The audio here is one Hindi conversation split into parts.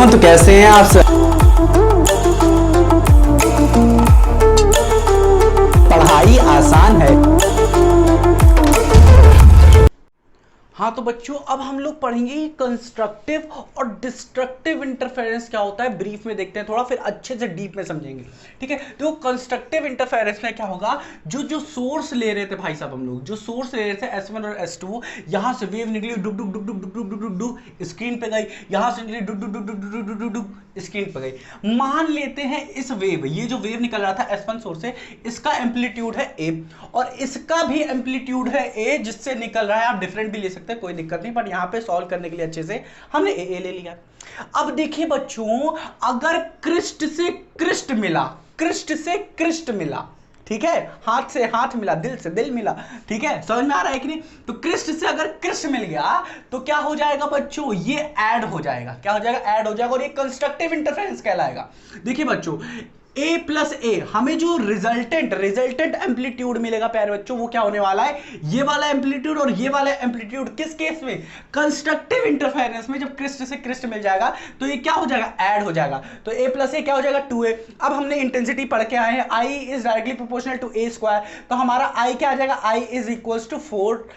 एवरीवन, तो कैसे हैं आप सब। पढ़ाई आसान है। हाँ तो बच्चों, अब हम लोग पढ़ेंगे कंस्ट्रक्टिव और डिस्ट्रक्टिव इंटरफेरेंस क्या होता है। ब्रीफ में देखते हैं, थोड़ा फिर अच्छे से डीप में समझेंगे। ठीक है, तो कंस्ट्रक्टिव इंटरफेरेंस में क्या होगा, जो जो सोर्स ले रहे थे भाई साहब, हम लोग जो सोर्स ले रहे थे S1 और S2, यहां से वेव निकली, डुक डुक डुक डुक डुक डुक डुक डुक डुक स्क्रीन पे गई, यहां से निकली, डुक डुक डुक डुक डुक डुक डुक डुक स्क्रीन पे गई। मान लेते हैं इस वेव, ये जो वेव निकल रहा था S1 सोर्स से, इसका एम्पलीट्यूड है A और इसका भी एम्पलीट्यूड है A, जिससे निकल रहा है। आप डिफरेंट भी ले सकते हैं, कोई दिक्कत नहीं, बट यहां पे सॉल्व करने के लिए अच्छे से हमने ए ले लिया। अब देखिए बच्चों, अगर क्रिस्ट से क्रिस्ट मिला, क्रिस्ट से क्रिस्ट मिला, ठीक है, हाथ से हाथ मिला, दिल से दिल मिला, ठीक है, समझ में आ रहा है कि नहीं। तो क्रिस्ट से अगर क्रिस्ट मिल गया तो क्या हो जाएगा बच्चों, ये ऐड हो जाएगा। क्या हो जाएगा, ऐड हो जाएगा, और ये कंस्ट्रक्टिव इंटरफेरेंस कहलाएगा। देखिए बच्चों, A प्लस ए, हमें जो रिजल्टेंट एम्पलीट्यूड मिलेगा प्यारे बच्चों, वो क्या होने वाला है, ये वाला एम्पलीट्यूड और ये वाला एम्पलीट्यूड। किस केस में, कंस्ट्रक्टिव इंटरफेरेंस में, जब क्रिस्ट से क्रिस्ट मिल जाएगा तो ये क्या हो जाएगा, ऐड हो जाएगा। तो A प्लस ए क्या हो जाएगा, 2A। अब हमने इंटेंसिटी पढ़ के आए हैं, I is directly proportional to A square, तो हमारा I क्या आ जाएगा, I is equal to 4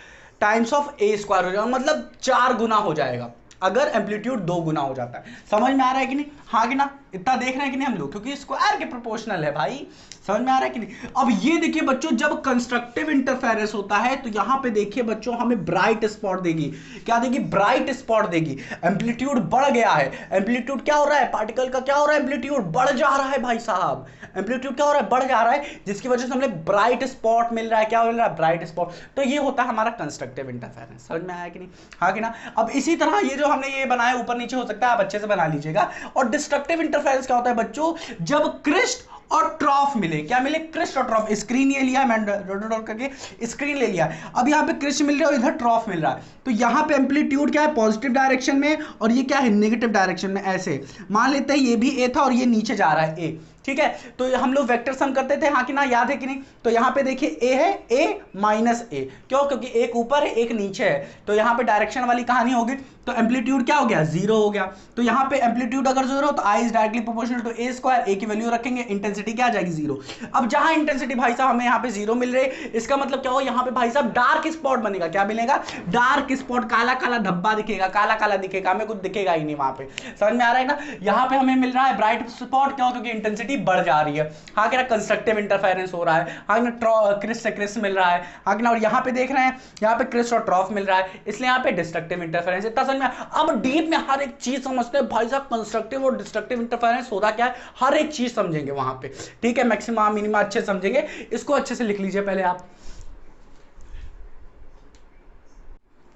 times of A square हो जाएगा, मतलब 4 गुना हो जाएगा अगर एम्पलीट्यूड 2 गुना हो जाता है। समझ में आ रहा है कि नहीं, हाँ कि ना, इतना देख रहे हैं कि नहीं हम लोग, क्योंकि स्क्वायर के प्रोपोर्शनल है भाई। समझ में आ रहा है कि नहीं। अब ये देखिए बच्चों, जब कंस्ट्रक्टिव इंटरफेरेंस होता है तो यहां पे देखिए बच्चों, हमें ब्राइट स्पॉट देगी। क्या देगी, ब्राइट स्पॉट देगी। एम्पलीट्यूड बढ़ गया है, एम्पलीट्यूड क्या हो रहा है, पार्टिकल का क्या हो रहा है, एम्पलीट्यूड बढ़ जा रहा है भाई साहब, एम्पलीट्यूड क्या हो रहा है, बढ़ जा रहा है, जिसकी वजह से हमें ब्राइट स्पॉट मिल रहा है। क्या मिल रहा है, ब्राइट स्पॉट। तो ये होता है हमारा कंस्ट्रक्टिव इंटरफेरेंस। समझ में आया कि नहीं, हाँ कि ना। अब इसी तरह ये जो हमने ये बनाया, ऊपर नीचे हो सकता है, आप अच्छे से बना लीजिएगा। और डिस्ट्रक्टिव इंटरफेरेंस क्या होता है बच्चों, जब क्रिस्ट और ट्रॉफ मिले, क्या मिले, क्रिस्ट और ट्रॉफ। स्क्रीन ये लिया मैंने डॉट करके, स्क्रीन ले लिया। अब यहाँ पे क्रिस्ट मिल रहा है और इधर ट्रॉफ मिल रहा है, तो यहाँ पे एम्पलीट्यूड क्या है, पॉजिटिव डायरेक्शन में, और ये क्या है, नेगेटिव डायरेक्शन में। ऐसे मान लेते हैं ये भी ए था और ये नीचे जा रहा है ए, ठीक है। तो हम लोग वेक्टर सम करते थे, हाँ कि ना, याद है कि नहीं। तो यहाँ पे देखिए ए है, ए माइनस ए, क्यों, क्योंकि एक ऊपर है एक नीचे है, तो यहाँ पे डायरेक्शन वाली कहानी होगी। तो एम्पलीट्यूड क्या हो गया, 0 हो गया। तो यहाँ पे एम्पलीट्यूड अगर 0 हो तो I is directly proportional to A square, A की वैल्यू रखेंगे, इंटेंसिटी क्या आ जाएगी, 0। अब जहां इंटेंसिटी भाई साहब हमें यहाँ पे 0 मिल रही है, इसका मतलब क्या हो, यहाँ पे भाई साहब डार्क स्पॉट बनेगा। क्या मिलेगा, डार्क स्पॉट, काला काला धब्बा दिखेगा, काला काला दिखेगा, हमें कुछ दिखेगा ही नहीं वहां पे। समझ में आ रहा है ना। यहाँ पे हमें मिल रहा है ब्राइट स्पॉट, क्यों, क्योंकि इंटेंसिटी बढ़ जा रही है। हाँ क्या, कंस्ट्रक्टिव इंटरफेरेंस हो रहा है। हाँ ना, क्रिस्ट से क्रिस्ट मिल रहा है। हाँ कि ना, और यहाँ पे देख रहे हैं, यहाँ पे क्रिस्ट और ट्रॉफ मिल रहा है, इसलिए यहाँ पे डिस्ट्रक्टिव इंटरफेरेंस। इतना समझ में। अब डीप में हर एक चीज समझते हैं भाई साहब, कंस्ट्रक्टिव और डिस्ट्रक्टिव इंटरफेरेंस होता क्या है, हर एक चीज समझेंगे वहां पे। ठीक है, मैक्सिमा मिनिमा अच्छे समझेंगे, इसको अच्छे से लिख लीजिए पहले आप।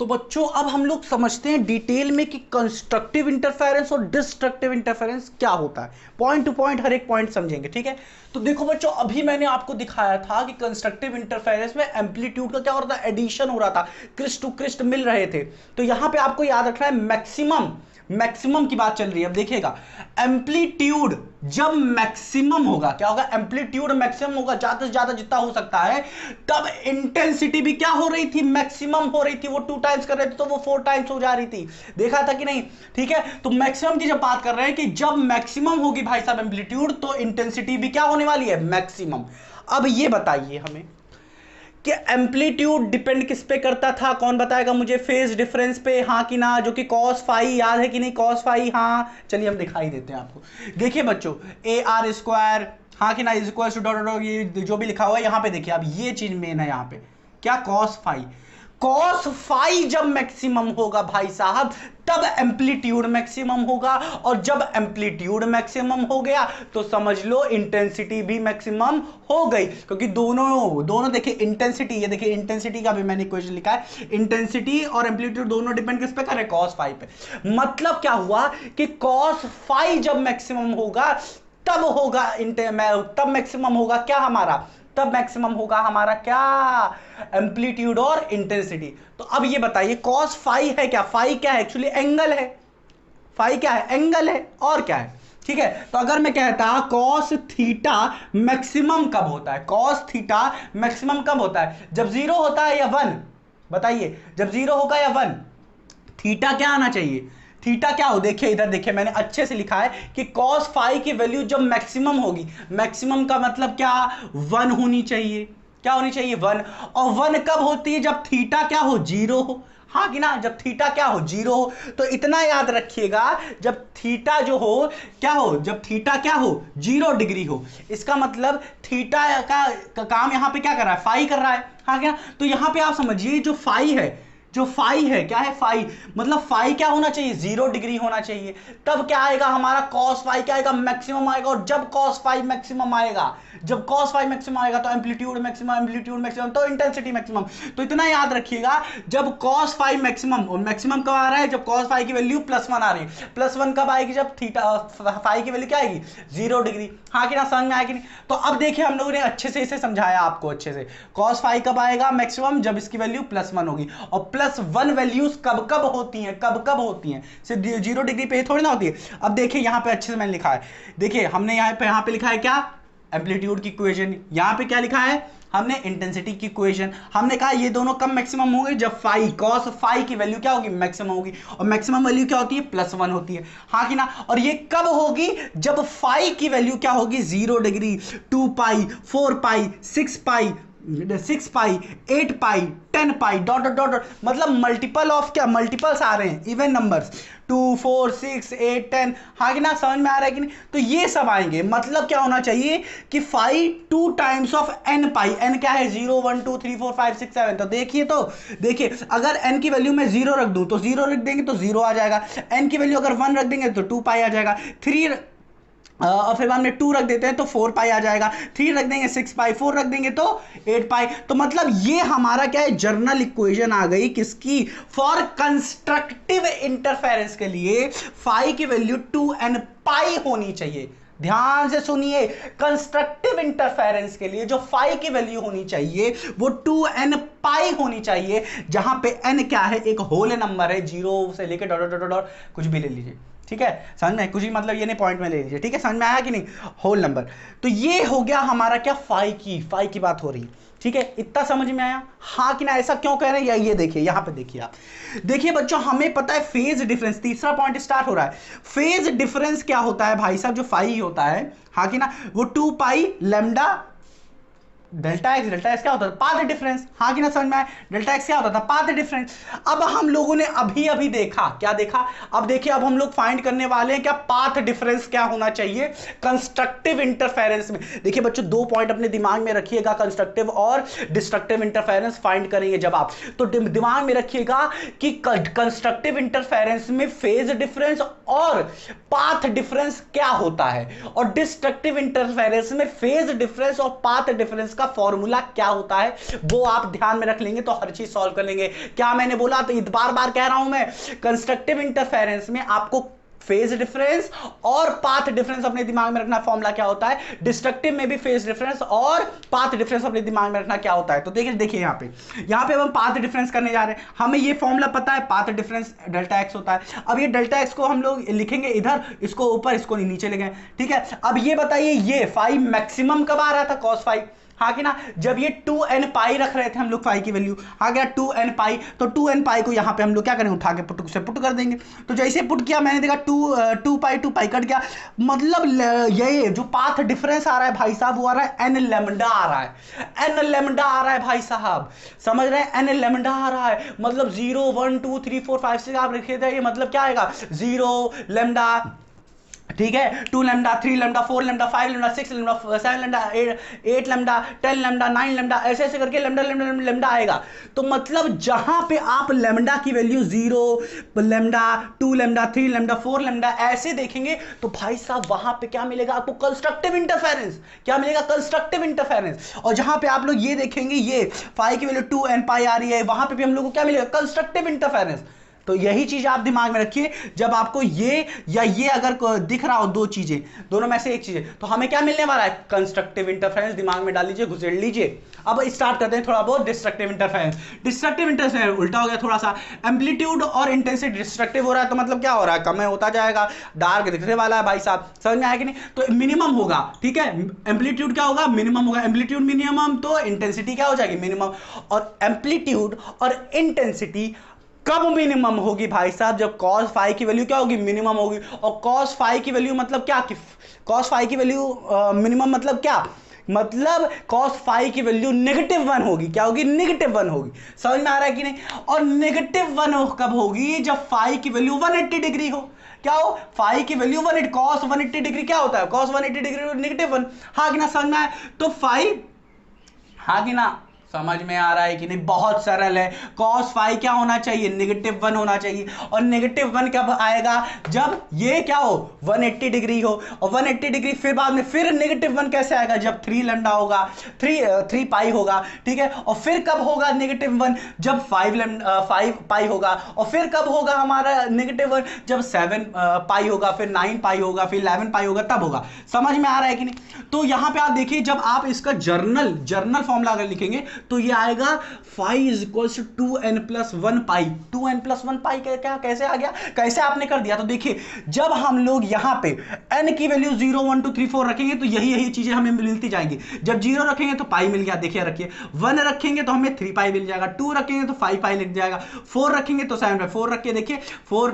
तो बच्चों, अब हम लोग समझते हैं डिटेल में कि कंस्ट्रक्टिव इंटरफेरेंस और डिस्ट्रक्टिव इंटरफेरेंस क्या होता है। पॉइंट टू पॉइंट हर एक पॉइंट समझेंगे, ठीक है। तो देखो बच्चों, अभी मैंने आपको दिखाया था कि कंस्ट्रक्टिव इंटरफेरेंस में एम्पलीट्यूड का क्या हो रहा था, एडिशन हो रहा था, क्रिस्ट टू क्रिस्ट मिल रहे थे। तो यहां पे आपको याद रखना है, मैक्सिमम मैक्सिमम की बात चल रही है। अब देखिएगा, एम्पलीट्यूड जब मैक्सिमम होगा, क्या होगा, एम्पलीट्यूड मैक्सिमम होगा, ज्यादा से ज्यादा जितना हो सकता है, तब इंटेंसिटी भी क्या हो रही थी, मैक्सिमम हो रही थी। वो 2 टाइम्स कर रहे थे तो वो 4 टाइम्स हो जा रही थी, देखा था कि नहीं। ठीक है, तो मैक्सिमम की जब बात कर रहे हैं कि जब मैक्सिमम होगी भाई साहब एम्पलीट्यूड, तो इंटेंसिटी भी क्या होने वाली है, मैक्सिमम। अब ये बताइए हमें कि एम्पलीट्यूड डिपेंड किस पे करता था, कौन बताएगा मुझे, फेज डिफरेंस पे, हाँ कि ना, जो कि कॉस फाई, याद है कि नहीं, कॉस फाई। हाँ चलिए हम दिखाई देते हैं आपको। देखिए बच्चों, ए आर स्क्वायर, हाँ कि ना, is equal to dot dot, ये जो भी लिखा हुआ है यहाँ पे देखिए, अब ये चीज मेन है यहाँ पे, क्या, कॉस फाई। कॉस फाई जब मैक्सिमम होगा भाई साहब, तब एम्पलीट्यूड मैक्सिमम होगा, और जब एम्पलीट्यूड मैक्सिमम हो गया तो समझ लो इंटेंसिटी भी मैक्सिमम हो गई, क्योंकि दोनों देखिए, इंटेंसिटी, ये देखिए इंटेंसिटी का भी मैंने इक्वेशन लिखा है, इंटेंसिटी और एम्पलीट्यूड दोनों डिपेंड किस पे कर रहे हैं, कॉस फाई पे। मतलब क्या हुआ कि कॉस फाई जब मैक्सिमम होगा तब होगा, तब मैक्सिमम होगा क्या हमारा, तब मैक्सिमम होगा हमारा क्या, एम्पलीट्यूड और इंटेंसिटी। तो अब ये बताइए, कॉस फाई है क्या, फाई क्या है, एक्चुअली एंगल है। फाई क्या है, एंगल है, और क्या है। ठीक है, तो अगर मैं कहता कॉस थीटा मैक्सिमम कब होता है, कॉस थीटा मैक्सिमम कब होता है, जब 0 होता है या 1, बताइए, जब 0 होगा या 1, थीटा क्या आना चाहिए, थीटा क्या हो, देखिए इधर देखिए मैंने अच्छे से लिखा है कि cos फाई की वैल्यू जब मैक्सिमम होगी, मैक्सिमम का मतलब क्या, 1 होनी चाहिए, क्या होनी चाहिए 1। और 1 कब होती है, जब थीटा क्या हो, 0 हो, हाँ कि ना, जब थीटा क्या हो, 0 हो। तो इतना याद रखिएगा, जब थीटा जो हो क्या हो, जब थीटा क्या हो, 0 डिग्री हो, इसका मतलब थीटा का काम यहां पे क्या कर रहा है, फाई कर रहा है, हाँ क्या। तो यहां पे आप समझिए जो फाई है, जो फाई है क्या है, फाई मतलब फाई क्या होना चाहिए, 0 डिग्री होना चाहिए। तब क्या आएगा हमारा कॉस फाई क्या आएगा, मैक्सिमम आएगा। और जब कॉस फाई मैक्सिमम आएगा, जब कॉस फाई मैक्सिमम आएगा तो एम्पलीट्यूड मैक्सिमम, एम्पलीट्यूड मैक्सिमम तो इंटेंसिटी मैक्सिमम। तो इतना याद रखिएगा, जब कॉस फाई मैक्सिमम, और मैक्सिमम कब आ रहा है, जब कॉस फाई की वैल्यू +1 आ रही है। +1 कब आएगी, जब थीटा फाई की वैल्यू क्या आएगी, 0 डिग्री, हाँ कि ना, समझ में आया कि नहीं। तो अब देखिए हम लोगों ने अच्छे से इसे समझाया आपको अच्छे से, कॉस फाई कब आएगा मैक्सिमम, जब इसकी वैल्यू +1 होगी। और +1 वैल्यूज कब कब होती हैं, कब कब होती हैं, सिर्फ 0 डिग्री पे थोड़ी ना होती है। अब देखिए यहां पे अच्छे से मैंने लिखा है, देखिए हमने यहां पे लिखा है क्या, एम्पलीट्यूड की इक्वेशन। यहां पे क्या लिखा है हमने, इंटेंसिटी की इक्वेशन। हमने कहा ये दोनों कब मैक्सिमम होंगे, जब फाई, कॉस फाई की वैल्यू क्या होगी, मैक्सिमम होगी। और मैक्सिमम वैल्यू क्या होती है, +1 होती है, हाँ कि ना। और ये कब होगी, जब फाई की वैल्यू क्या होगी, 0 डिग्री, 2 पाई, 4 पाई, 6 पाई, 6 पाई, 8 पाई, 10 पाई, डॉट डॉट डॉट, मतलब मल्टीपल ऑफ क्या, मल्टीपल्स आ रहे हैं, इवन नंबर्स, 2, 4, 6, 8, 10, हाँ कि ना, समझ में आ रहा है कि नहीं। तो ये सब आएंगे, मतलब क्या होना चाहिए कि phi 2 times of n pi, n क्या है, 0, 1, 2, 3, 4, 5, 6, 7। तो देखिए अगर n की वैल्यू में 0 रख दूं तो 0 रख देंगे तो 0 आ जाएगा, n की वैल्यू अगर 1 रख देंगे तो 2 पाई आ जाएगा, 3 और फिर हमने 2 रख देते हैं तो 4 पाई आ जाएगा, 3 रख देंगे 6 पाई, 4 रख देंगे तो 8 पाई। तो मतलब ये हमारा क्या है, जर्नल इक्वेशन आ गई किसकी, फॉर कंस्ट्रक्टिव इंटरफेरेंस के लिए फाई की वैल्यू 2n पाई होनी चाहिए। ध्यान से सुनिए, कंस्ट्रक्टिव इंटरफेरेंस के लिए जो फाई की वैल्यू होनी चाहिए वो 2n पाई होनी चाहिए, जहां पे n क्या है, एक होल नंबर है, 0 से लेकर डॉट डॉट डॉट कुछ भी ले लीजिए, ठीक है, समझ में, कुछ भी मतलब ये नहीं पॉइंट में ले लीजिए, ठीक है, समझ में आया कि नहीं, होल नंबर। तो ये हो गया हमारा क्या, फाई की बात हो रही है, ठीक है, इतना समझ में आया, हाँ कि ना। ऐसा क्यों कह रहे हैं, या ये देखिए यहां पे देखिए आप, देखिए बच्चों हमें पता है फेज डिफरेंस, तीसरा पॉइंट स्टार्ट हो रहा है। फेज डिफरेंस क्या होता है भाई साहब, जो फाई होता है, हाँ कि ना, वो 2 पाई लैम्डा डेल्टा एक्स क्या होता था, पाथ डिफरेंस, हाँ कि ना, समझ में आया, डेल्टा एक्स क्या होता था, पाथ डिफरेंस। अब हम लोगों ने अभी देखा, क्या देखा, अब देखिए अब हम लोग फाइंड करने वाले हैं क्या, पाथ डिफरेंस क्या होना चाहिए कंस्ट्रक्टिव इंटरफेरेंस में। देखिए बच्चों 2 पॉइंट अपने दिमाग में रखिएगा, कंस्ट्रक्टिव और डिस्ट्रक्टिव इंटरफेरेंस फाइंड करेंगे जब आप, तो दिमाग में रखिएगा कि कंस्ट्रक्टिव इंटरफेरेंस में फेज डिफरेंस और पाथ डिफरेंस क्या होता है, और डिस्ट्रक्टिव इंटरफेरेंस में फेज डिफरेंस और पाथ डिफरेंस का फॉर्मूला क्या होता है, वो आप ध्यान में रख लेंगे तो हर चीज सॉल्व कर लेंगे। क्या मैंने बोला, तो बार बार कह रहा हूं मैं, कंस्ट्रक्टिव इंटरफेरेंस में आपको फेज डिफरेंस और पाथ डिफरेंस अपने दिमाग में रखना, फॉर्मूला क्या होता है। डिस्ट्रक्टिव में भी फेज डिफरेंस और पाथ डिफरेंस अपने दिमाग में रखना क्या होता है। तो देखिए यहां पे हम पाथ डिफरेंस करने जा रहे हैं, हमें ये फॉर्मूला पता है, पाथ डिफरेंस डेल्टा एक्स होता है। अब ये डेल्टा एक्स को हम लोग लिखेंगे इधर, इसको ऊपर, इसको नीचे लिखेंगे, ठीक है। अब ये बताइए ये फाई मैक्सिमम कब आ रहा था, कॉस फाई, हाँ कि ना, जब ये 2n पाई रख रहे थे हम लोग फाई की वैल्यू, आ गया 2n पाई, तो 2n पाई को यहां पे हम लोग क्या करें, उठा के पुट से पुट कर देंगे। तो जैसे पुट किया मैंने देखा 2 पाई कट गया, मतलब ये जो पाथ डिफरेंस आ रहा है भाई साहब, वो आ रहा है n लैम्डा आ रहा है, n लैम्डा आ रहा है भाई साहब, समझ रहे हैं, n लैम्डा आ रहा है, मतलब 0, 1, 2, 3, 4, 5, 6 आप लिखे थे, ये मतलब क्या आएगा, 0 लैम्डा, ठीक है, 2 lambda, 3 lambda, 4 lambda, 5 lambda, 6 lambda, 7 lambda, 8 lambda, 10 lambda, 9 lambda, ऐसे ऐसे करके लैम्डा लैम्डा लैम्डा आएगा। तो मतलब जहां पे आप लैम्डा की value 0 lambda, 2 lambda, 3 lambda, 4 lambda ऐसे देखेंगे तो भाई साहब वहां पे क्या मिलेगा आपको, कंस्ट्रक्टिव इंटरफेरेंस, क्या मिलेगा, कंस्ट्रक्टिव इंटरफेरेंस। और जहां पे आप लोग ये देखेंगे ये फाई की वैल्यू 2n पाई आ रही है, वहां पे भी हम लोग को क्या मिलेगा, कंस्ट्रक्टिव इंटरफेरेंस। तो यही चीज आप दिमाग में रखिए, जब आपको ये या ये अगर दिख रहा हो, दो चीजें, दोनों में से एक चीज है, तो हमें क्या मिलने वाला है, कंस्ट्रक्टिव इंटरफेरेंस, दिमाग में डाल लीजिए, घुसेड़ लीजिए। अब स्टार्ट करते हैं थोड़ा बहुत डिस्ट्रक्टिव इंटरफेरेंस। डिस्ट्रक्टिव इंटरफेरेंस उल्टा हो गया थोड़ा सा, एम्पलीट्यूड और इंटेंसिटी डिस्ट्रक्टिव हो रहा है, तो मतलब क्या हो रहा है, कम होता जाएगा, डार्क दिखने वाला है भाई साहब, समझ में आया कि नहीं। तो मिनिमम होगा, ठीक है, एम्पलीट्यूड क्या होगा, मिनिमम होगा, एम्पलीट्यूड मिनिमम, तो इंटेंसिटी क्या हो जाएगी, मिनिमम। और एम्पलीट्यूड और इंटेंसिटी कब मिनिमम होगी भाई साहब? जब cos फाई की वैल्यू क्या होगी? मिनिमम होगी। और cos फाई की वैल्यू मतलब क्या? कि cos फाई की वैल्यू मिनिमम मतलब क्या? मतलब cos फाई की वैल्यू -1 होगी। क्या होगी? -1 होगी। समझ में आ रहा है कि नहीं? और -1 कब होगी? जब फाई की वैल्यू 180 डिग्री हो। क्या हो? फाई की वैल्यू 180, cos 180 डिग्री क्या होता है? cos 180 degree -1। हाँ कि ना? समझ में आया? तो फाई, हाँ कि ना? समझ में आ रहा है कि नहीं? बहुत सरल है। cos फाई क्या होना चाहिए? -1 होना चाहिए। और -1 कब आएगा? जब ये क्या हो? 180 डिग्री हो। और 180 डिग्री फिर बाद में फिर -1 कैसे आएगा? जब 3 लैम्डा होगा, 3 पाई होगा। ठीक है। और फिर कब होगा -1? जब 5 पाई होगा। और फिर कब होगा हमारा -1? जब 7 पाई होगा, फिर 9 पाई होगा, फिर 11 पाई होगा, तब होगा। समझ में आ रहा है कि नहीं? तो यहां पे आप देखिए, जब आप इसका जर्नल फॉर्मूला अगर लिखेंगे तो ये आएगा phi is equals to 2n+1 pi. 2n+1 pi क्या कैसे आ गया? कैसे आपने कर दिया? तो देखिए, जब हम लोग यहां पे n की वैल्यू 0 1 2 3 4 रखेंगे तो यही चीजें हमें मिलती जाएंगी। जब 0 रखेंगे तो पाई मिल गया। देखिए, रखिए 1 रखेंगे तो हमें 3 पाई मिल जाएगा, 2 रखेंगे तो 5 पाई लिख जाएगा, 4 रखेंगे तो 7 पाई। 4 रखिए, देखिए 4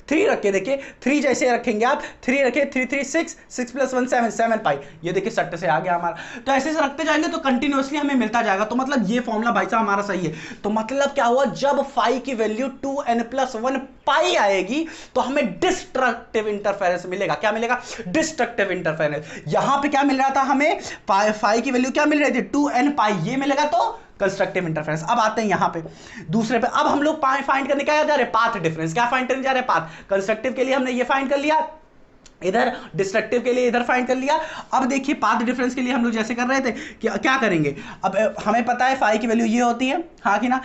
3 रखे, देखिए 3 जैसे रखेंगे आप, 3 रखे, 3 3 6 6 + 1 7 7 पाई। ये देखिए सट्टे से आ गया हमारा। तो ऐसे से रखते जाएंगे तो कंटिन्यूअसली हमें मिलता जाएगा। तो मतलब ये फॉर्मूला भाई साहब हमारा सही है। तो मतलब क्या हुआ? जब फाई की वैल्यू 2n+1 पाई आएगी तो हमें डिस्ट्रक्टिव इंटरफेरेंस मिलेगा। क्या मिलेगा? Destructive interference. यहां पे क्या मिल रहा था हमें? फाई की वैल्यू क्या मिल रही थी? 2n पाई। ये मिलेगा तो कंस्ट्रक्टिव इंटरफेरेंस। अब आते हैं यहां पे दूसरे पे। अब हम लोग फाइंड करने क्या जा रहे हैं? Path difference. क्या फाइंड करने जा रहे हैं? पाथ। कंस्ट्रक्टिव के लिए हमने ये फाइंड कर लिया, इधर डिस्ट्रक्टिव के लिए इधर फाइंड कर लिया। अब देखिए पाथ डिफरेंस के लिए हम लोग जैसे कर रहे थे कि क्या करेंगे? अब हमें पता है फाई की वैल्यू ये होती है, हाँ कि ना?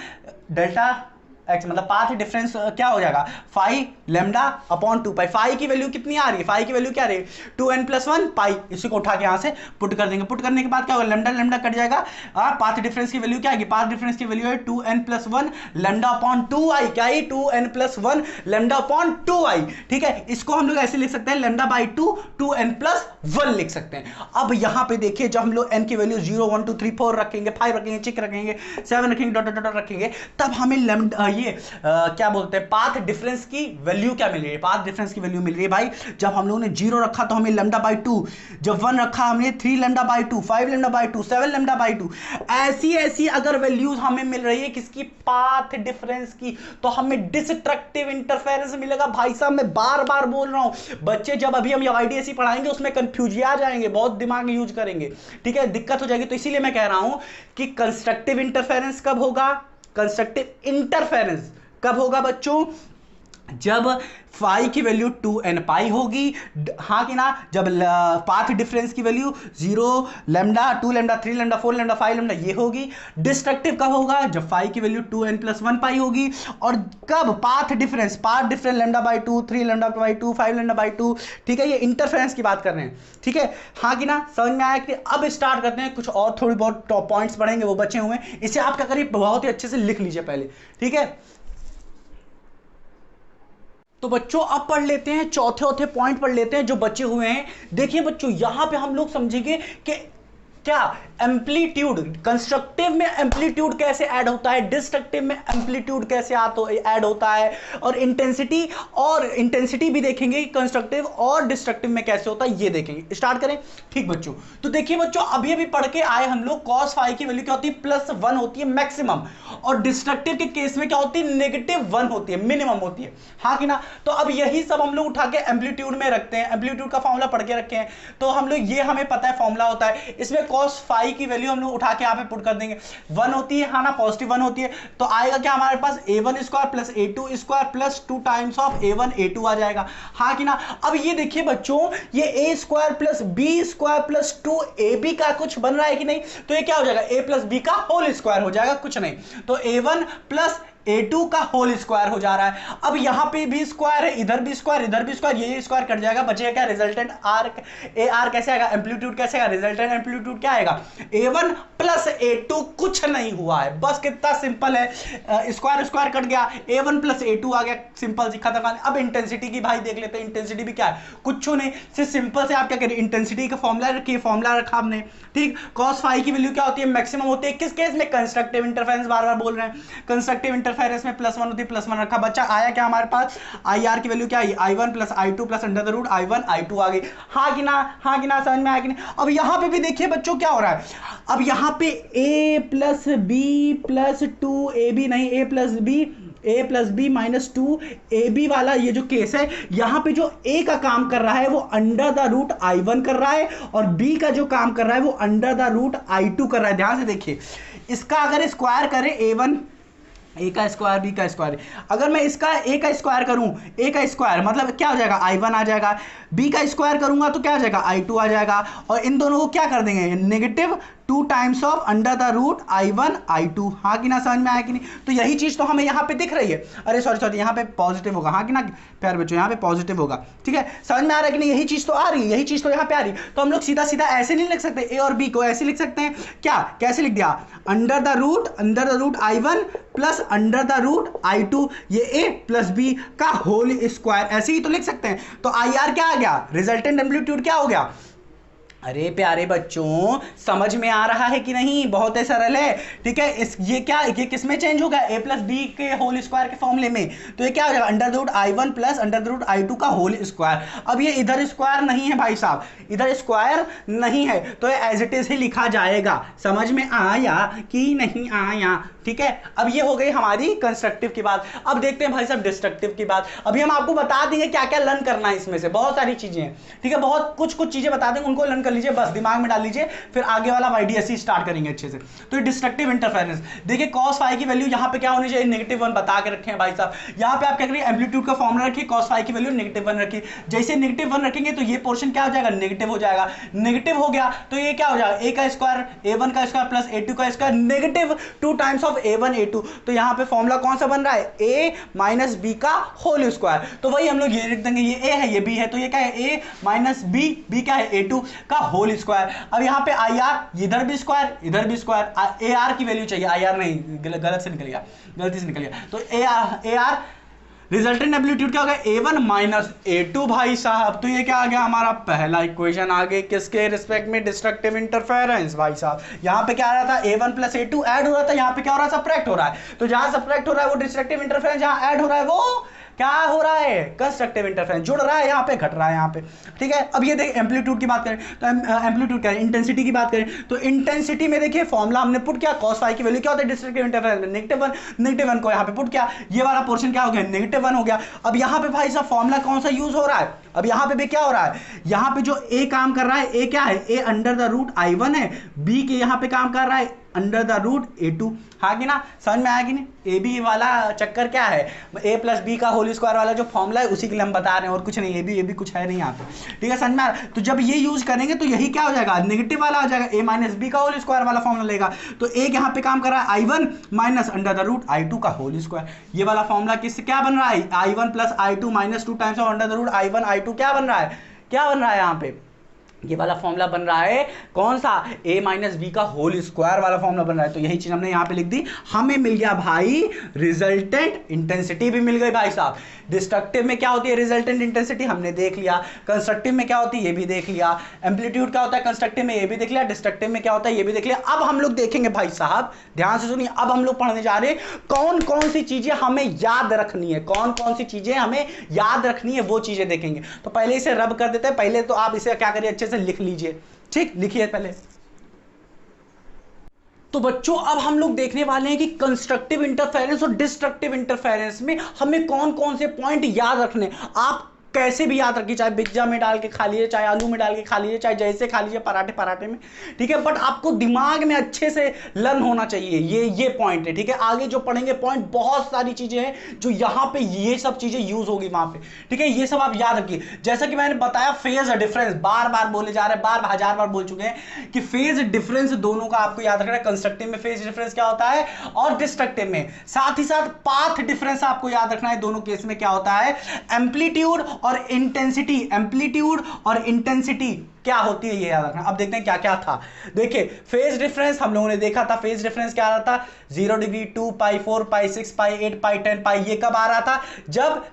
डेल्टा एक्स, मतलब पाथ डिफरेंस क्या हो जाएगा? 5 लैम्डा अपॉन 2 पाई। फाई की वैल्यू कितनी आ रही है? फाई की वैल्यू क्या रही है? 2n+1 पाई। इसी को उठा के यहां से पुट कर देंगे। पुट करने के बाद क्या होगा? लैम्डा लैम्डा कट जाएगा। पाथ डिफरेंस की वैल्यू क्या आएगी? पाथ डिफरेंस की वैल्यू है 2n+1 लैम्डा अपॉन 2i। क्या है? 2n+1 lambda upon 2i। ठीक है। इसको हम लोग ऐसे लिख सकते हैं, लैम्डा बाई 2 2n+1 लिख सकते हैं। अब यहां पे देखिए, जब हम लोग n की वैल्यू 0 1 2 3 4 रखेंगे, 5 रखेंगे, 6 रखेंगे, 7 रखेंगे, डॉट डॉट रखेंगे, तब हमें लैम्डा क्या बोलते हैं, पाथ डिफरेंस की वैल्यू क्या मिल रही है? पाथ डिफरेंस की वैल्यू मिल रही है भाई, जब हम लोगों ने 0 रखा तो हमें लैम्डा बाई 2, जब 1 रखा हमने 3 lambda by 2, 5 lambda by 2, 7 lambda by 2। ऐसी अगर वैल्यूज हमें मिल रही है किसकी? पाथ डिफरेंस की, तो हमें डिस्ट्रक्टिव इंटरफेरेंस मिलेगा। भाई साहब मैं बार बार बोल रहा हूं, बच्चे जब अभी हम आईडीएसई पढ़ाएंगे उसमें कंफ्यूज आ जाएंगे, बहुत दिमाग यूज करेंगे, ठीक है, दिक्कत हो जाएगी। तो इसीलिए मैं कह रहा हूं कि कंस्ट्रक्टिव इंटरफेरेंस कब होगा? कंस्ट्रक्टिव इंटरफेरेंस कब होगा बच्चों? जब फाई की वैल्यू 2n पाई होगी, हाँ कि ना? जब पाथ डिफरेंस की value 0 lambda 2 lambda 3 lambda 4 lambda 5 lambda ये होगी। डिस्ट्रक्टिव कब होगा? जब फाई की वैल्यू 2n+1 पाई होगी। और कब? Path difference lambda by 2, 3 lambda by 2, 5 lambda by 2। ठीक है, ये इंटरफेरेंस की बात कर रहे हैं। ठीक है, हाँ कि ना? समझ में आया कि? अब स्टार्ट करते हैं, कुछ और थोड़ी बहुत टॉप पॉइंट्स पढ़ेंगे, वो बचे हुए हैं। इसे आप क्या करिए, बहुत ही अच्छे से लिख लीजिए पहले। ठीक है, तो बच्चों अब पढ़ लेते हैं, चौथे पॉइंट पढ़ लेते हैं जो बचे हुए हैं। देखिए बच्चों, यहां पे हम लोग समझेंगे कि क्या एम्पलीट्यूड, कंस्ट्रक्टिव में एम्पलीट्यूड कैसे ऐड होता है, डिस्ट्रक्टिव में एम्पलीट्यूड कैसे ऐड होता है, और इंटेंसिटी भी देखेंगे कंस्ट्रक्टिव और डिस्ट्रक्टिव में कैसे होता है, ये देखेंगे। स्टार्ट करें। ठीक बच्चों, तो देखिए बच्चों, अभी अभी पढ़ के आए हम लोग, cos फाई की वैल्यू क्या होती है? +1 होती है मैक्सिमम, और डिस्ट्रक्टिव के केस में क्या होती है? -1 होती है, मिनिमम होती है, हाँ कि ना? तो अब यही सब हम लोग उठा के एम्पलीट्यूड में रखते हैं। एम्पलीट्यूड का फॉर्मूला पढ़ के रखे हैं, तो हम लोग ये हमें पता है फॉर्मूला होता है। इसमें cos फाई की वैल्यू हम लोग उठा के यहाँ पे पुट कर देंगे, 1 होती है, हाँ ना? पॉजिटिव 1 होती है, तो आएगा क्या हमारे पास? a1 square plus a2 square plus 2 times of a1 a2 आ जाएगा, हाँ कि ना? अब ये देखिए बच्चों, ये a square plus b square plus 2ab का कुछ बन रहा है कि नहीं? तो ये क्या हो जाएगा? a प्लस b का होल स्क्वायर हो जाएगा, कुछ नहीं। तो a1 प्लस A2 का होल स्क्वायर हो जा रहा है। अब यहां पे भी स्क्वायर है, इधर भी स्क्वायर, इधर भी स्क्वायर, ये स्क्वायर कट जाएगा, बचेगा क्या, रिजल्टेंट आर। ए आर कैसे आएगा, एम्पलीट्यूड कैसे आएगा, रिजल्टेंट एम्पलीट्यूड क्या आएगा, A1 प्लस A2। कुछ नहीं हुआ है, बस कितना सिंपल है, स्क्वायर स्क्वायर कट गया, A1 प्लस A2 आ गया, सिंपल सी खत्म। अब इंटेंसिटी की भाई देख लेते हैं, इंटेंसिटी भी क्या है, कुछ नहीं, सिर्फ सिंपल से आप क्या करें, इंटेंसिटी का फॉर्मूला रखिए, फॉर्मूला रखा हमने, ठीक। cos फाई की वैल्यू क्या होती है, मैक्सिमम होती है किस केस में, कंस्ट्रक्टिव इंटरफेरेंस, बार बार बोल रहे हैं, कंस्ट्रक्टिव इंटरफेरेंस में +1 होती है, +1 रखा, बच्चा आया क्या हमारे पास, आई आर की वैल्यू क्या आई, I1 plus I2 plus under the root I1 I2 आ गई। हाँ कि ना, हाँ कि ना, समझ में आया कि नहीं। अब यहां पे भी देखिए बच्चों क्या हो रहा है, अब यहां पे a plus B plus 2ab, नहीं a plus B minus 2ab वाला ये जो केस है, यहां पे जो a का काम कर रहा है वो अंडर द रूट I1 कर रहा है, और b का जो काम कर रहा है वो अंडर द रूट I2 कर रहा है। ध्यान से देखिए, इसका अगर स्क्वायर करें A1, a का स्क्वायर b का स्क्वायर, अगर मैं इसका a का स्क्वायर करूं, a का स्क्वायर मतलब क्या हो जाएगा, I1 आ जाएगा, b का स्क्वायर करूंगा तो क्या आ जाएगा, I2 आ जाएगा, और इन दोनों को क्या कर देंगे, negative 2 times of under the root I1 I2। हाँ कि ना, समझ में आया कि नहीं। तो यही चीज तो हमें यहाँ पे दिख रही है, अरे सॉरी यहाँ पे पॉजिटिव होगा, हाँ कि ना प्यारे बच्चों, यहाँ पे पॉजिटिव होगा, ठीक है, समझ में आ रहा है कि नहीं, यही चीज तो आ रही है, यही चीज तो यहाँ पे आ रही है। तो हम लोग सीधा सीधा ऐसे नहीं लिख सकते, a और b को ऐसे लिख सकते हैं क्या, कैसे लिख दिया, under the root I1 plus under the root I2, ये a प्लस b का होल स्क्वायर, ऐसे ही तो लिख सकते हैं। तो IR क्या आ गया, रिजल्टेंट एम्पलीट्यूड क्या हो गया। अरे प्यारे बच्चों, समझ में आ रहा है कि नहीं, बहुत ही सरल है, ठीक है। ये क्या, ये किस में चेंज होगा, a प्लस बी के होल स्क्वायर के फॉर्मूले में, तो ये क्या हो जाएगा, under the root I1 plus under the root I2 का होल स्क्वायर। अब ये इधर स्क्वायर नहीं है भाई साहब, इधर स्क्वायर नहीं है, तो ये एज इट इज ही लिखा जाएगा। समझ में आया कि नहीं आया, ठीक है। अब ये हो गई हमारी कंस्ट्रक्टिव की बात। अब देखते हैं भाई साहब डिस्ट्रक्टिव की बात। अभी हम आपको बता देंगे क्या क्या लर्न करना है, इसमें से बहुत सारी चीजें हैं, ठीक है, बहुत कुछ चीजें बता देंगे, उनको लर्न कर लीजिए, बस दिमाग में डाल लीजिए, फिर आगे वाला YDSE स्टार्ट करेंगे अच्छे से। तो डिस्ट्रक्टिव इंटरफेरेंस देखिए, cos फाई की वैल्यू यहाँ पे क्या होनी चाहिए, -1 बता के रखे हैं भाई साहब। यहाँ पे आप क्या करिए, एम्पलीट्यूड का फॉर्मूला रखिए, cos फाई की वैल्यू -1 रखिए। जैसे -1 रखेंगे तो ये पोर्शन क्या हो जाएगा, नेगेटिव हो जाएगा। नेगेटिव हो गया तो ये क्या हो जाएगा, a का स्क्वायर, A1 का स्क्वायर प्लस A2 का square, negative 2 times of A1 A2। तो यहाँ पे फॉर्मूला कौन सा बन रहा है, a माइनस बी का होल स्क्वायर। तो वही हम लोग ये लिख देंगे, ये a है ये b है, तो ये क्या है, a माइनस b क्या है, A2 का होल स्क्वायर। अब यहाँ पे IR, इधर भी स्क्वायर इधर भी स्क्वायर, AR की वैल्यू चाहिए, IR नहीं, गलत से निकल गया, गलती से निकल गया। तो AR रिजल्टेंट एम्पलीट्यूड क्या होगा, A1 माइनस A2 भाई साहब। तो ये क्या आ गया, हमारा पहला इक्वेशन आ गई, किसके रिस्पेक्ट में, डिस्ट्रक्टिव इंटरफेरेंस भाई साहब। यहाँ पे क्या आ रहा था, A1 प्लस A2 ऐड हो रहा था, यहाँ पे क्या हो रहा है, सब्ट्रैक्ट हो रहा है। तो जहां सब्ट्रैक्ट हो रहा है वो डिस्ट्रक्टिव इंटरफेरेंस, जहां ऐड हो रहा है वो क्या हो रहा है, कंस्ट्रक्टिव इंटरफेरेंस, जुड़ रहा है यहाँ पे, घट रहा है यहाँ पे, ठीक है। अब ये देखिए एम्पलीट्यूड की बात करें तो एम्पलीट्यूड क्या है, इंटेंसिटी की बात करें तो इंटेंसिटी में देखिए फॉर्मूला हमने पुट किया, cos फाई की वैल्यू क्या होता है डिस्ट्रक्टिव इंटरफेरेंस में, -1 को यहाँ पे पुट किया, ये वाला पोर्शन क्या हो गया, -1 हो गया। अब यहाँ पे भाई साहब फॉर्मूला कौन सा यूज हो रहा है, अब यहाँ पे भी क्या हो रहा है, यहाँ पे जो a काम कर रहा है, a क्या है, a under the root I1 है, b के यहाँ पे काम कर रहा है अंडर द रूट A2। हाँ कि ना, समझ में आया कि नहीं। ए बी वाला चक्कर क्या है, a प्लस बी का होल स्क्वायर वाला जो फॉर्मूला है उसी के लिए हम बता रहे हैं, और कुछ नहीं, ए बी कुछ है नहीं यहाँ पे, ठीक है, समझ में आ रहा है। तो जब ये यूज करेंगे तो यही क्या हो जाएगा, नेगेटिव वाला हो जाएगा, a माइनस बी का होल स्क्वायर वाला फॉर्मूला लेगा। तो एक यहाँ पे काम कर रहा है I1 minus under the root I2 का होल स्क्वायर। ये वाला फॉर्मूला किससे क्या बन रहा है, I1 plus I2 minus 2 times of under the root I1 I2 क्या बन रहा है, क्या बन रहा है यहाँ पे, ये वाला फॉर्मूला बन रहा है कौन सा, a माइनस बी का होल स्क्वायर वाला फॉर्मूला बन रहा है। तो यही चीज हमने यहाँ पे लिख दी, हमें मिल गया भाई रिजल्टेंट इंटेंसिटी भी मिल गई भाई साहब। डिस्ट्रक्टिव में क्या होती है रिजल्टेंट इंटेंसिटी, हमने देख लिया। कंस्ट्रक्टिव में क्या होती है ये भी देख लिया। एम्पलीट्यूड क्या होता है कंस्ट्रक्टिव में, ये भी देख लिया। डिस्ट्रक्टिव में क्या होता है ये भी देख लिया। अब हम लोग देखेंगे भाई साहब, ध्यान से सुनिए, अब हम लोग पढ़ने जा रहे हैं कौन कौन सी चीजें हमें याद रखनी है, कौन कौन सी चीजें हमें याद रखनी है वो चीजें देखेंगे। तो पहले इसे रब कर देते हैं, पहले तो आप इसे क्या करिए अच्छे से लिख लीजिए, ठीक, लिखिए पहले। तो बच्चों अब हम लोग देखने वाले हैं कि कंस्ट्रक्टिव इंटरफेरेंस और डिस्ट्रक्टिव इंटरफेरेंस में हमें कौन कौन से पॉइंट याद रखने। आप कैसे भी याद रखिए, चाहे पिज्जा में डाल के खा लीजिए, चाहे आलू में डाल के खा लीजिए, चाहे जैसे खा लीजिए, पराठे पराठे में, ठीक है, बट आपको दिमाग में अच्छे से लर्न होना चाहिए, ये पॉइंट है, ठीक है। आगे जो पढ़ेंगे पॉइंट बहुत सारी चीजें हैं जो यहाँ पे ये सब चीजें यूज होगी वहां पे, ठीक है, ये सब आप याद रखिए। जैसा कि मैंने बताया फेज डिफरेंस बार बार बोले जा रहे हैं, बार हजार बार बोल चुके हैं कि फेज डिफरेंस दोनों का आपको याद रखना है। कंस्ट्रक्टिव में फेज डिफरेंस क्या होता है और डिस्ट्रक्टिव में, साथ ही साथ पाथ डिफरेंस आपको याद रखना है। दोनों केस में क्या होता है, एम्पलीट्यूड और इंटेंसिटी, एम्पलीट्यूड और इंटेंसिटी क्या होती है ये याद रखना। अब देखते हैं क्या क्या था। देखिए फेज डिफरेंस हम लोगों ने देखा था, फेज डिफरेंस क्या आ रहा था, 0 डिग्री, 2 पाई, 4 पाई, 6 पाई, 8 पाई, 10 पाई। ये कब आ रहा था, जब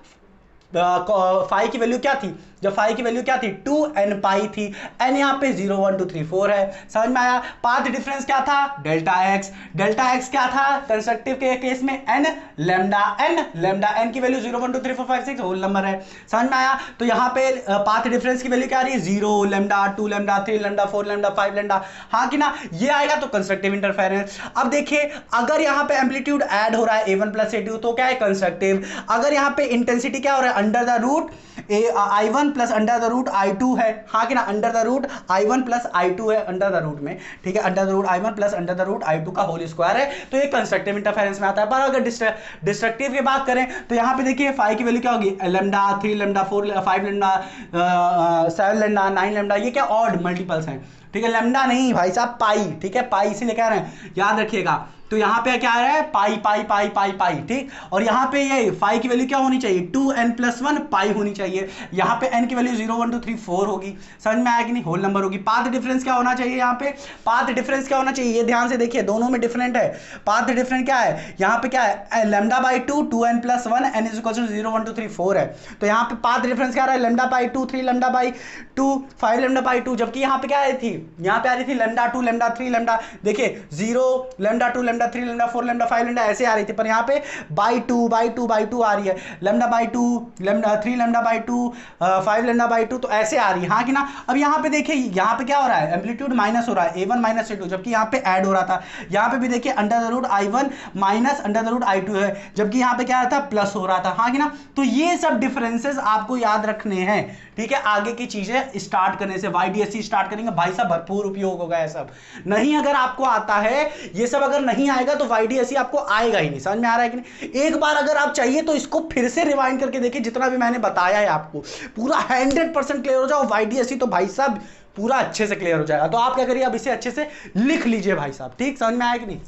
फाई की वैल्यू क्या थी, जब फाई की वैल्यू क्या थी, 2 n पाई थी। n यहाँ पे 0 1 2 3 4 है, समझ में आया। पाथ डिफरेंस क्या था, डेल्टा एक्स। डेल्टा एक्स क्या था कंस्ट्रक्टिव के केस में, n lambda n, lambda n की वैल्यू 0 1 2 3 4 5 6 होल नंबर है, समझ में आया। तो यहाँ पे पाथ डिफरेंस की वैल्यू क्या आ रही है, 0 lambda, 2 lambda, 3 lambda, 4 lambda, 5 lambda, हाँ कि ना, ये आएगा तो कंस्ट्रक्टिव इंटरफेरेंस। अब देखिए अगर यहाँ पे एम्पलीट्यूड ऐड हो रहा है a1 + a2 तो क्या है, कंस्ट्रक्टिव। अगर यहाँ पे इंटेंसिटी क्या हो रहा है, under the root i1 + under the root i2 है, हाँ कि ना, under the root i1 + i2 है अंडर द रूट में, ठीक है, under the root i1 + under the root i2 का होल स्क्वायर है, तो ये कंस्ट्रक्टिव इंटरफेरेंस में आता है। पर अगर डिस्ट्रक्टिव की बात करें तो यहाँ पे देखिए फाई की वैल्यू क्या होगी, lambda, 3 lambda, 4 5 lambda, 7 lambda, 9 lambda, ये क्या ऑड मल्टीपल्स हैं, ठीक है, लैम्डा नहीं भाई साहब, पाई, ठीक है, पाई इसीलिए कह रहे हैं, याद रखिएगा। तो यहाँ पे क्या है, पाई पाई पाई पाई पाई, ठीक। और यहाँ पे ये फाई की वैल्यू क्या होनी चाहिए, 2n + 1 पाई होनी चाहिए। यहाँ पे n की वैल्यू 0 1 2 3 4 होगी, समझ में आया कि नहीं, होल नंबर होगी। पाथ डिफरेंस क्या होना चाहिए, यहाँ पे पाथ डिफरेंस क्या होना चाहिए, ये ध्यान से देखिए, दोनों में डिफरेंट है। पाथ डिफरेंस क्या है, यहाँ पे क्या है, λ/2 2n + 1 n = 0 1 2 3 4 है। तो यहाँ पे पाथ डिफरेंस क्या रहा है, λ/2 3 λ/2 5 λ/2, जबकि यहाँ पे क्या आ रही थी, यहाँ पे आ रही थी λ2 λ3 λ, देखिए 0 λ2 λ 3 लैम्डा 4 लैम्डा 5 लैम्डा ऐसे आ रही थी, पर यहाँ पे बाई टू आ रही है, λ/2 3 λ/2 5 λ/2, तो ऐसे आ रही है, हाँ कि ना। अब यहाँ पे देखिए यहाँ पे क्या हो रहा है, एम्पलीट्यूड माइनस हो रहा है, a1 - a2, जबकि यहाँ पे ऐड हो रहा था। यहाँ पे भी देखिए under the root i1 minus under the root i2 है, जबकि यहाँ पे क्या था, प्लस हो रहा था, हाँ कि ना। तो ये सब डिफरेंसेस आपको याद रखने हैं, ठीक है। आगे की चीजें स्टार्ट करने से, YDSC स्टार्ट करेंगे भाई साहब, भरपूर उपयोग होगा ये सब। नहीं अगर आपको आता है ये सब, अगर नहीं आएगा तो YDSC आपको आएगा ही नहीं, समझ में आ रहा है कि नहीं। एक बार अगर आप चाहिए तो इसको फिर से रिवाइंड करके देखिए, जितना भी मैंने बताया है आपको पूरा 100% क्लियर हो जाओ YDSC, तो भाई साहब पूरा अच्छे से क्लियर हो जाएगा। तो आप क्या करिए, अब इसे अच्छे से लिख लीजिए भाई साहब, ठीक, समझ में आया कि नहीं।